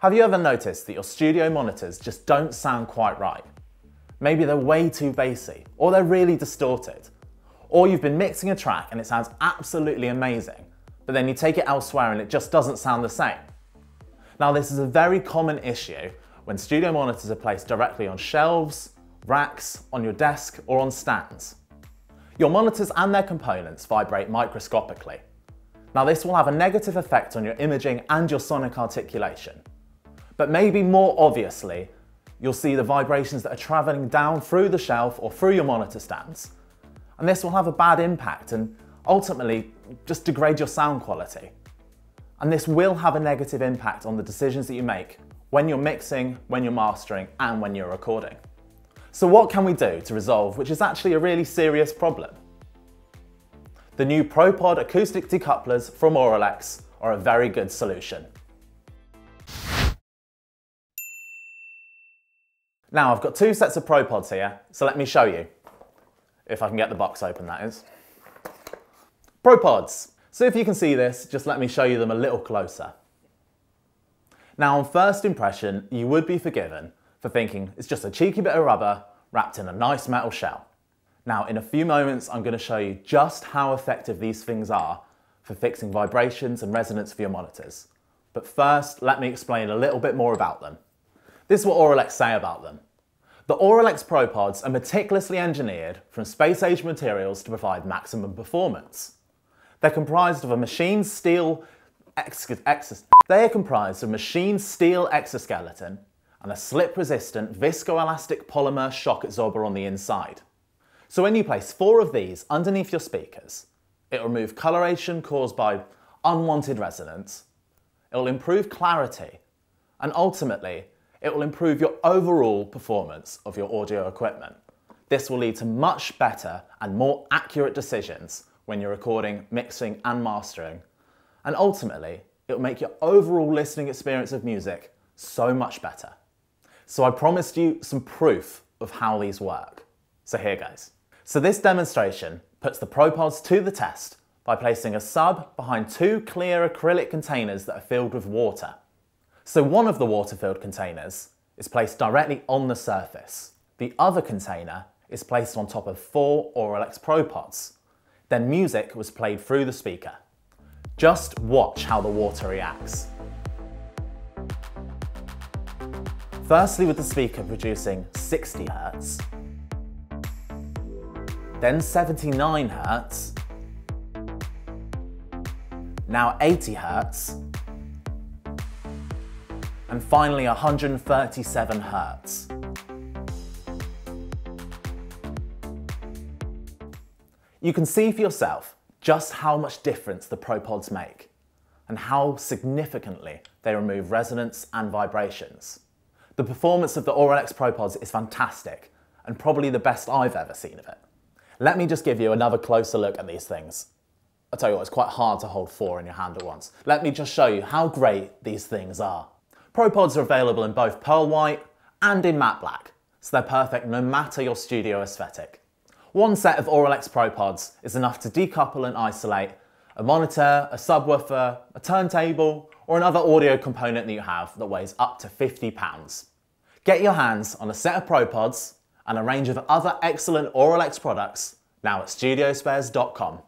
Have you ever noticed that your studio monitors just don't sound quite right? Maybe they're way too bassy, or they're really distorted. Or you've been mixing a track and it sounds absolutely amazing, but then you take it elsewhere and it just doesn't sound the same. Now, this is a very common issue when studio monitors are placed directly on shelves, racks, on your desk, or on stands. Your monitors and their components vibrate microscopically. Now, this will have a negative effect on your imaging and your sonic articulation. But maybe more obviously, you'll see the vibrations that are traveling down through the shelf or through your monitor stands. And this will have a bad impact and ultimately just degrade your sound quality. And this will have a negative impact on the decisions that you make when you're mixing, when you're mastering, and when you're recording. So what can we do to resolve, which is actually a really serious problem? The new ProPOD Acoustic Decouplers from Auralex are a very good solution. Now, I've got two sets of ProPODs here, so let me show you. If I can get the box open, that is. ProPODs. So if you can see this, just let me show you them a little closer. Now, on first impression, you would be forgiven for thinking it's just a cheeky bit of rubber wrapped in a nice metal shell. Now, in a few moments, I'm going to show you just how effective these things are for fixing vibrations and resonance for your monitors. But first, let me explain a little bit more about them. This is what Auralex say about them. The Auralex ProPODs are meticulously engineered from space-age materials to provide maximum performance. They're comprised of a machined steel exoskeleton and a slip-resistant viscoelastic polymer shock absorber on the inside. So when you place 4 of these underneath your speakers, it will remove coloration caused by unwanted resonance, it will improve clarity, and ultimately, it will improve your overall performance of your audio equipment. This will lead to much better and more accurate decisions when you're recording, mixing, and mastering. And ultimately, it will make your overall listening experience of music so much better. So I promised you some proof of how these work. So here goes. So this demonstration puts the ProPODs to the test by placing a sub behind 2 clear acrylic containers that are filled with water. So one of the water-filled containers is placed directly on the surface. The other container is placed on top of 4 Auralex ProPODs. Then music was played through the speaker. Just watch how the water reacts. Firstly with the speaker producing 60 Hz, then 79 Hz, now 80 Hz, and finally 137 Hz. You can see for yourself just how much difference the ProPODs make and how significantly they remove resonance and vibrations. The performance of the Auralex ProPODs is fantastic and probably the best I've ever seen of it. Let me just give you another closer look at these things. I'll tell you what, it's quite hard to hold 4 in your hand at once. Let me just show you how great these things are. ProPODs are available in both pearl white and in matte black, so they're perfect no matter your studio aesthetic. One set of Auralex ProPODs is enough to decouple and isolate a monitor, a subwoofer, a turntable, or another audio component that you have that weighs up to 50 pounds. Get your hands on a set of ProPODs and a range of other excellent Auralex products now at Studiospares.com.